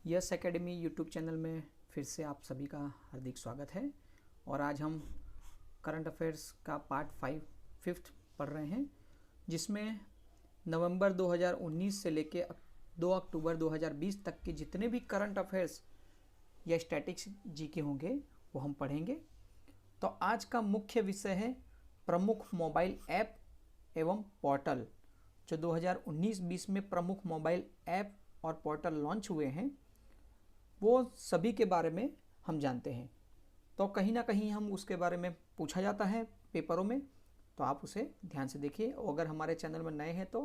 Yes academy YouTube channel में फिर से आप सभी का हार्दिक स्वागत है। और आज हम करंट अफेयर्स का पार्ट 5 पढ़ रहे हैं, जिसमें नवंबर 2019 से लेके 2 अक्टूबर 2020 तक के जितने भी करंट अफेयर्स या स्टैटिक्स जीके होंगे वो हम पढ़ेंगे। तो आज का मुख्य विषय है प्रमुख मोबाइल ऐप एवं पोर्टल। जो 2019-20 में प्रमुख मोबाइल ऐप और पोर्टल लॉन्च हुए हैं वो सभी के बारे में हम जानते हैं। तो कहीं ना कहीं हम उसके बारे में पूछा जाता है पेपरों में, तो आप उसे ध्यान से देखिए। और अगर हमारे चैनल में नए हैं तो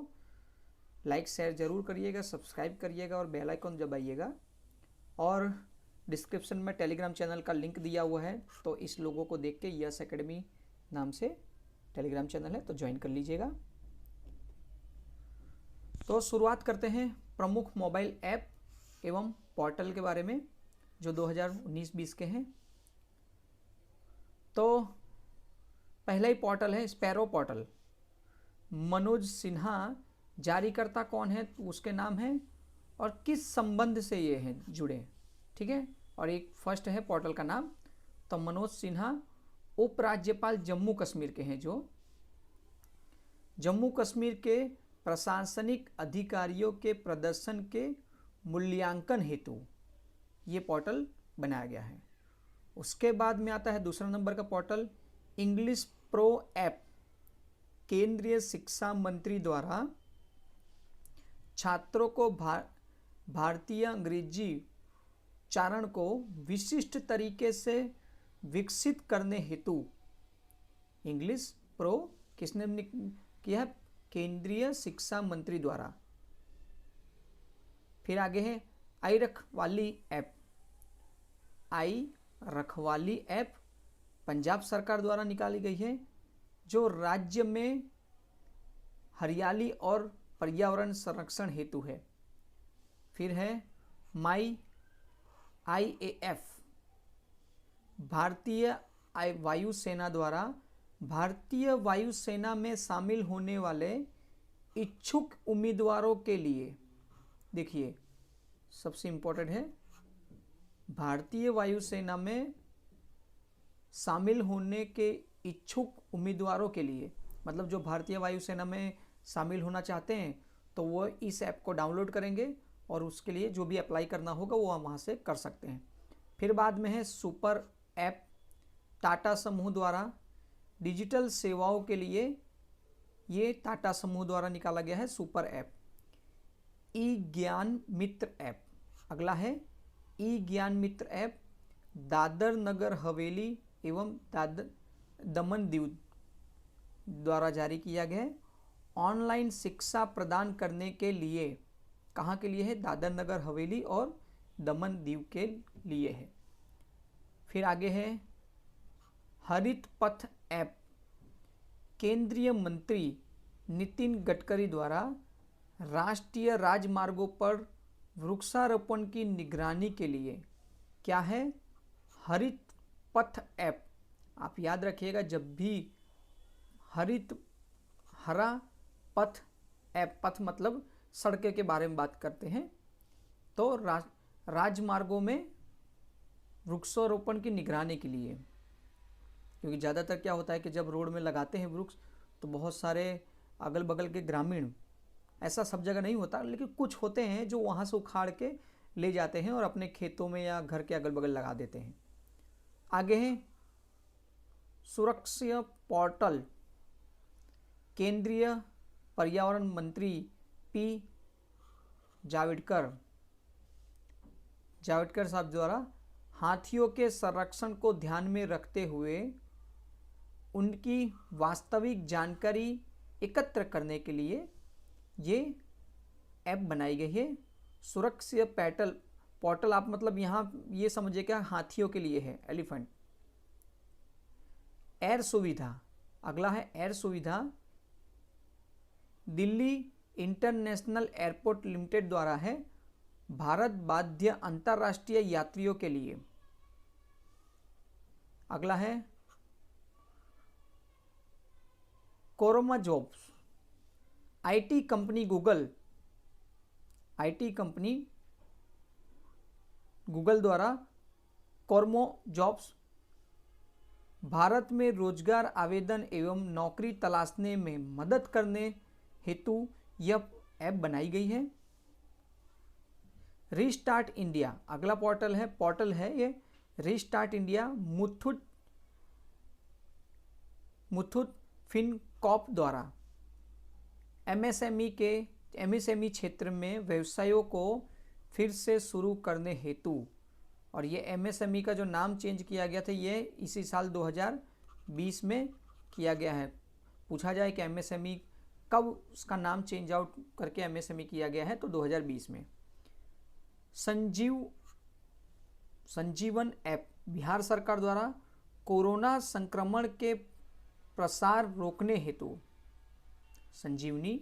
लाइक शेयर ज़रूर करिएगा, सब्सक्राइब करिएगा और बेल आइकन दबाइएगा। और डिस्क्रिप्शन में टेलीग्राम चैनल का लिंक दिया हुआ है, तो इस लोगों को देख के यस एकेडमी नाम से टेलीग्राम चैनल है तो ज्वाइन कर लीजिएगा। तो शुरुआत करते हैं प्रमुख मोबाइल ऐप एवं पोर्टल के बारे में जो 2019-20 के हैं। तो पहला ही पोर्टल है स्पैरो पोर्टल। मनोज सिन्हा जारीकर्ता कौन है, उसके नाम है और किस संबंध से ये हैं जुड़े, ठीक है। और एक फर्स्ट है पोर्टल का नाम, तो मनोज सिन्हा उपराज्यपाल जम्मू कश्मीर के हैं, जो जम्मू कश्मीर के प्रशासनिक अधिकारियों के प्रदर्शन के मूल्यांकन हेतु ये पोर्टल बनाया गया है। उसके बाद में आता है दूसरा नंबर का पोर्टल इंग्लिश प्रो ऐप। केंद्रीय शिक्षा मंत्री द्वारा छात्रों को भारतीय अंग्रेजी उच्चारण को विशिष्ट तरीके से विकसित करने हेतु इंग्लिश प्रो किसने किया? केंद्रीय शिक्षा मंत्री द्वारा। फिर आगे है आई रखवाली ऐप। आई रखवाली ऐप पंजाब सरकार द्वारा निकाली गई है, जो राज्य में हरियाली और पर्यावरण संरक्षण हेतु है। फिर है माई IAF। भारतीय वायुसेना द्वारा भारतीय वायुसेना में शामिल होने वाले इच्छुक उम्मीदवारों के लिए, देखिए सबसे इम्पोर्टेंट है, भारतीय वायुसेना में शामिल होने के इच्छुक उम्मीदवारों के लिए, मतलब जो भारतीय वायुसेना में शामिल होना चाहते हैं तो वो इस ऐप को डाउनलोड करेंगे और उसके लिए जो भी अप्लाई करना होगा वो वहाँ से कर सकते हैं। फिर बाद में है सुपर ऐप। टाटा समूह द्वारा डिजिटल सेवाओं के लिए ये टाटा समूह द्वारा निकाला गया है सुपर ऐप। ई ज्ञान मित्र ऐप, अगला है ई ज्ञान मित्र ऐप। दादर नगर हवेली एवं दमन दीव द्वारा जारी किया गया है। ऑनलाइन शिक्षा प्रदान करने के लिए, कहाँ के लिए है? दादर नगर हवेली और दमन दीव के लिए है। फिर आगे है हरित पथ ऐप। केंद्रीय मंत्री नितिन गडकरी द्वारा राष्ट्रीय राजमार्गों पर वृक्षारोपण की निगरानी के लिए क्या है? हरित पथ ऐप। आप याद रखिएगा, जब भी हरा पथ ऐप, पथ मतलब सड़कें के बारे में बात करते हैं, तो राजमार्गों में वृक्षारोपण की निगरानी के लिए। क्योंकि ज़्यादातर क्या होता है कि जब रोड में लगाते हैं वृक्ष तो बहुत सारे अगल बगल के ग्रामीण, ऐसा सब जगह नहीं होता लेकिन कुछ होते हैं जो वहाँ से उखाड़ के ले जाते हैं और अपने खेतों में या घर के अगल बगल लगा देते हैं। आगे है सुरक्षा पोर्टल। केंद्रीय पर्यावरण मंत्री पी जावड़ेकर साहब द्वारा हाथियों के संरक्षण को ध्यान में रखते हुए उनकी वास्तविक जानकारी एकत्र करने के लिए ये ऐप बनाई गई है। सुरक्षा पोर्टल आप मतलब यहाँ ये समझिए क्या हाथियों के लिए है, एलिफेंट। एयर सुविधा, अगला है एयर सुविधा। दिल्ली इंटरनेशनल एयरपोर्ट लिमिटेड द्वारा है भारत बाध्य अंतर्राष्ट्रीय यात्रियों के लिए। अगला है कोरोमा जॉब्स। आईटी कंपनी गूगल द्वारा कॉर्मो जॉब्स भारत में रोजगार आवेदन एवं नौकरी तलाशने में मदद करने हेतु यह ऐप बनाई गई है। रीस्टार्ट इंडिया अगला पोर्टल है ये रीस्टार्ट इंडिया मुथूट फिनकॉर्प द्वारा एमएसएमई क्षेत्र में व्यवसायों को फिर से शुरू करने हेतु, और ये एमएसएमई का जो नाम चेंज किया गया था ये इसी साल 2020 में किया गया है। पूछा जाए कि एमएसएमई कब उसका नाम चेंज आउट करके एमएसएमई किया गया है, तो 2020 में। संजीवन ऐप बिहार सरकार द्वारा कोरोना संक्रमण के प्रसार रोकने हेतु संजीवनी।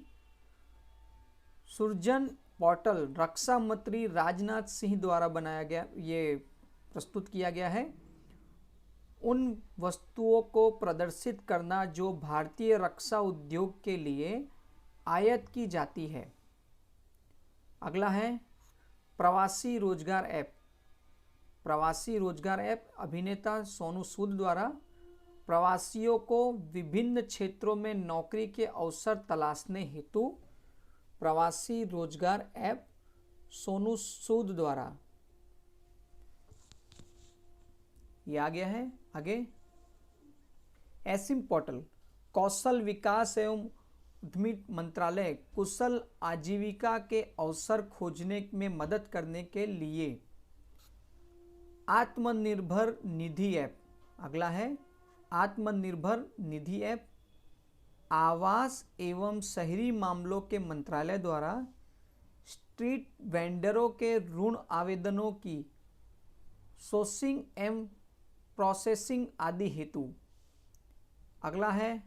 सुरजन पोर्टल रक्षा मंत्री राजनाथ सिंह द्वारा बनाया गया, ये प्रस्तुत किया गया है। उन वस्तुओं को प्रदर्शित करना जो भारतीय रक्षा उद्योग के लिए आयात की जाती है। अगला है प्रवासी रोजगार ऐप अभिनेता सोनू सूद द्वारा प्रवासियों को विभिन्न क्षेत्रों में नौकरी के अवसर तलाशने हेतु प्रवासी रोजगार ऐप सोनू सूद द्वारा ये आ गया है। आगे एसिम पोर्टल कौशल विकास एवं उद्यमी मंत्रालय कुशल आजीविका के अवसर खोजने में मदद करने के लिए आत्मनिर्भर निधि ऐप। अगला है आत्मनिर्भर निधि ऐप आवास एवं शहरी मामलों के मंत्रालय द्वारा स्ट्रीट वेंडरों के ऋण आवेदनों की सोर्सिंग एवं प्रोसेसिंग आदि हेतु। अगला है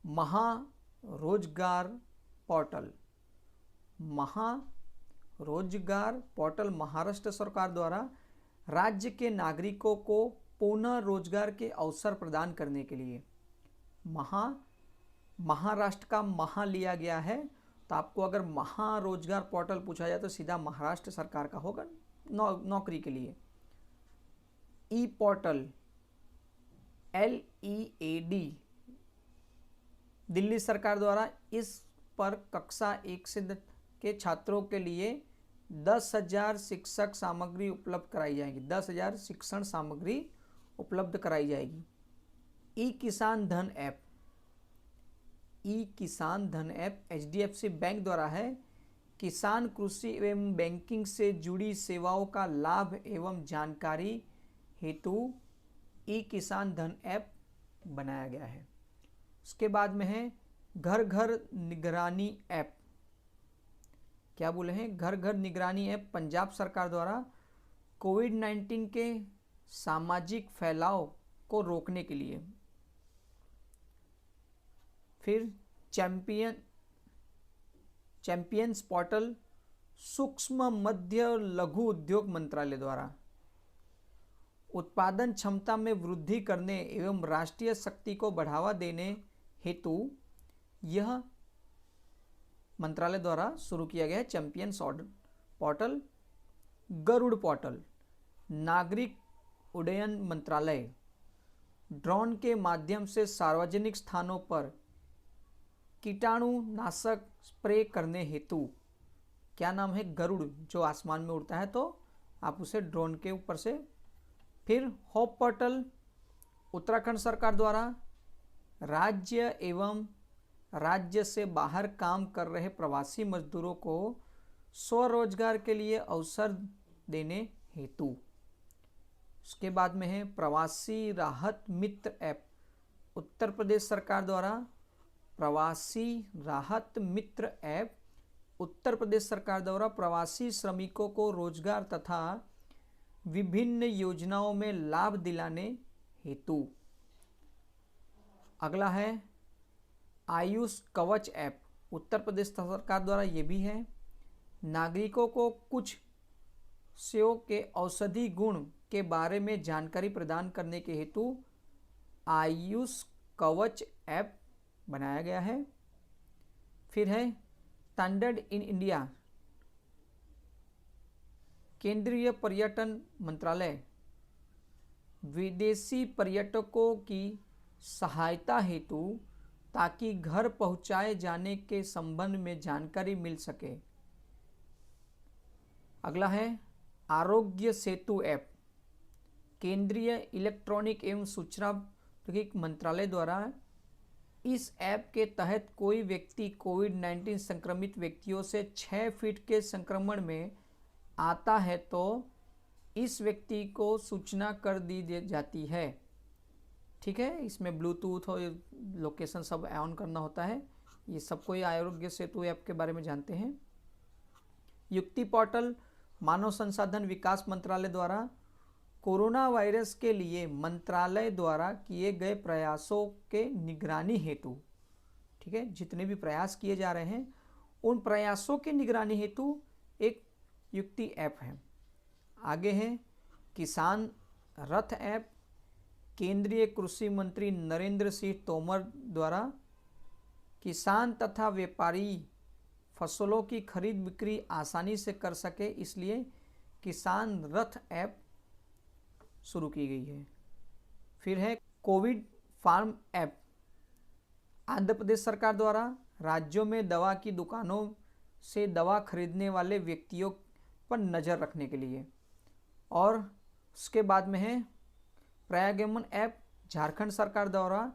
महारोजगार पोर्टल महाराष्ट्र सरकार द्वारा राज्य के नागरिकों को पुनः रोजगार के अवसर प्रदान करने के लिए महाराष्ट्र का महा लिया गया है, तो आपको अगर महारोजगार पोर्टल पूछा जाए तो सीधा महाराष्ट्र सरकार का होगा नौकरी के लिए। ई पोर्टल LEAD दिल्ली सरकार द्वारा इस पर कक्षा 1 से के छात्रों के लिए 10,000 शिक्षक सामग्री उपलब्ध कराई जाएगी। 10,000 शिक्षण सामग्री उपलब्ध कराई जाएगी। ई किसान धन ऐप HDFC बैंक द्वारा है। किसान कृषि एवं बैंकिंग से जुड़ी सेवाओं का लाभ एवं जानकारी हेतु ई किसान धन ऐप बनाया गया है। उसके बाद में है घर घर निगरानी ऐप। क्या बोले हैं? घर घर निगरानी ऐप पंजाब सरकार द्वारा कोविड-19 के सामाजिक फैलाव को रोकने के लिए। फिर चैंपियंस पोर्टल सूक्ष्म मध्य लघु उद्योग मंत्रालय द्वारा उत्पादन क्षमता में वृद्धि करने एवं राष्ट्रीय शक्ति को बढ़ावा देने हेतु यह मंत्रालय द्वारा शुरू किया गया है। चैंपियंस पोर्टल गरुड़ पोर्टल नागरिक उड्डयन मंत्रालय ड्रोन के माध्यम से सार्वजनिक स्थानों पर कीटाणुनाशक स्प्रे करने हेतु क्या नाम है? गरुड़, जो आसमान में उड़ता है तो आप उसे ड्रोन के ऊपर से। फिर होप पोर्टल उत्तराखंड सरकार द्वारा राज्य एवं राज्य से बाहर काम कर रहे प्रवासी मजदूरों को स्वरोजगार के लिए अवसर देने हेतु। उसके बाद में है प्रवासी राहत मित्र ऐप उत्तर प्रदेश सरकार द्वारा प्रवासी राहत मित्र ऐप उत्तर प्रदेश सरकार द्वारा प्रवासी श्रमिकों को रोजगार तथा विभिन्न योजनाओं में लाभ दिलाने हेतु। अगला है आयुष कवच ऐप उत्तर प्रदेश सरकार द्वारा ये भी है। नागरिकों को कुछ सेव के औषधि गुण के बारे में जानकारी प्रदान करने के हेतु आयुष कवच ऐप बनाया गया है। फिर है स्टैंडर्ड इन इंडिया केंद्रीय पर्यटन मंत्रालय विदेशी पर्यटकों की सहायता हेतु ताकि घर पहुंचाए जाने के संबंध में जानकारी मिल सके। अगला है आरोग्य सेतु ऐप। केंद्रीय इलेक्ट्रॉनिक एवं सूचना प्रौद्योगिकी मंत्रालय द्वारा इस ऐप के तहत कोई व्यक्ति कोविड-19 संक्रमित व्यक्तियों से 6 फीट के संक्रमण में आता है तो इस व्यक्ति को सूचना कर दी जाती है। ठीक है, इसमें ब्लूटूथ और लोकेशन सब ऑन करना होता है। ये सबको ये आरोग्य सेतु ऐप के बारे में जानते हैं। युक्ति पोर्टल मानव संसाधन विकास मंत्रालय द्वारा कोरोना वायरस के लिए मंत्रालय द्वारा किए गए प्रयासों के निगरानी हेतु, ठीक है, जितने भी प्रयास किए जा रहे हैं उन प्रयासों की निगरानी हेतु एक युक्ति ऐप है। आगे है किसान रथ ऐप। केंद्रीय कृषि मंत्री नरेंद्र सिंह तोमर द्वारा किसान तथा व्यापारी फसलों की खरीद बिक्री आसानी से कर सके इसलिए किसान रथ ऐप शुरू की गई है। फिर है Covid farm app. Andhra Pradesh सरकार द्वारा राज्यों में दवा की दुकानों से दवा खरीदने वाले व्यक्तियों पर नज़र रखने के लिए। और उसके बाद में है प्रयागमन ऐप। झारखंड सरकार द्वारा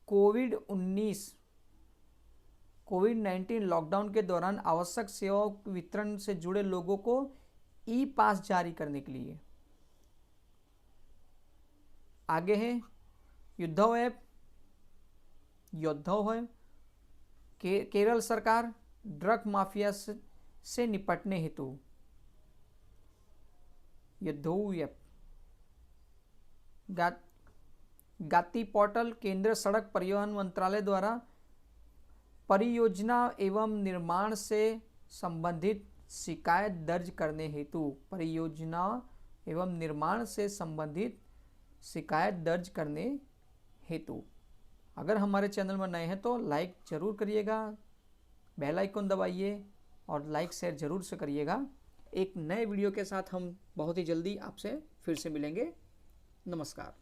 कोविड-19 लॉकडाउन के दौरान आवश्यक सेवाओं के वितरण से जुड़े लोगों को ई पास जारी करने के लिए। आगे है योद्धव ऐप। योद्धव है केरल सरकार ड्रग माफिया से निपटने हेतु योद्धव ऐप। गाती पोर्टल केंद्र सड़क परिवहन मंत्रालय द्वारा परियोजना एवं निर्माण से संबंधित शिकायत दर्ज करने हेतु परियोजना एवं निर्माण से संबंधित शिकायत दर्ज करने हेतु। अगर हमारे चैनल में नए हैं तो लाइक ज़रूर करिएगा, बेल आइकन दबाइए और लाइक शेयर ज़रूर से करिएगा। एक नए वीडियो के साथ हम बहुत ही जल्दी आपसे फिर से मिलेंगे। नमस्कार।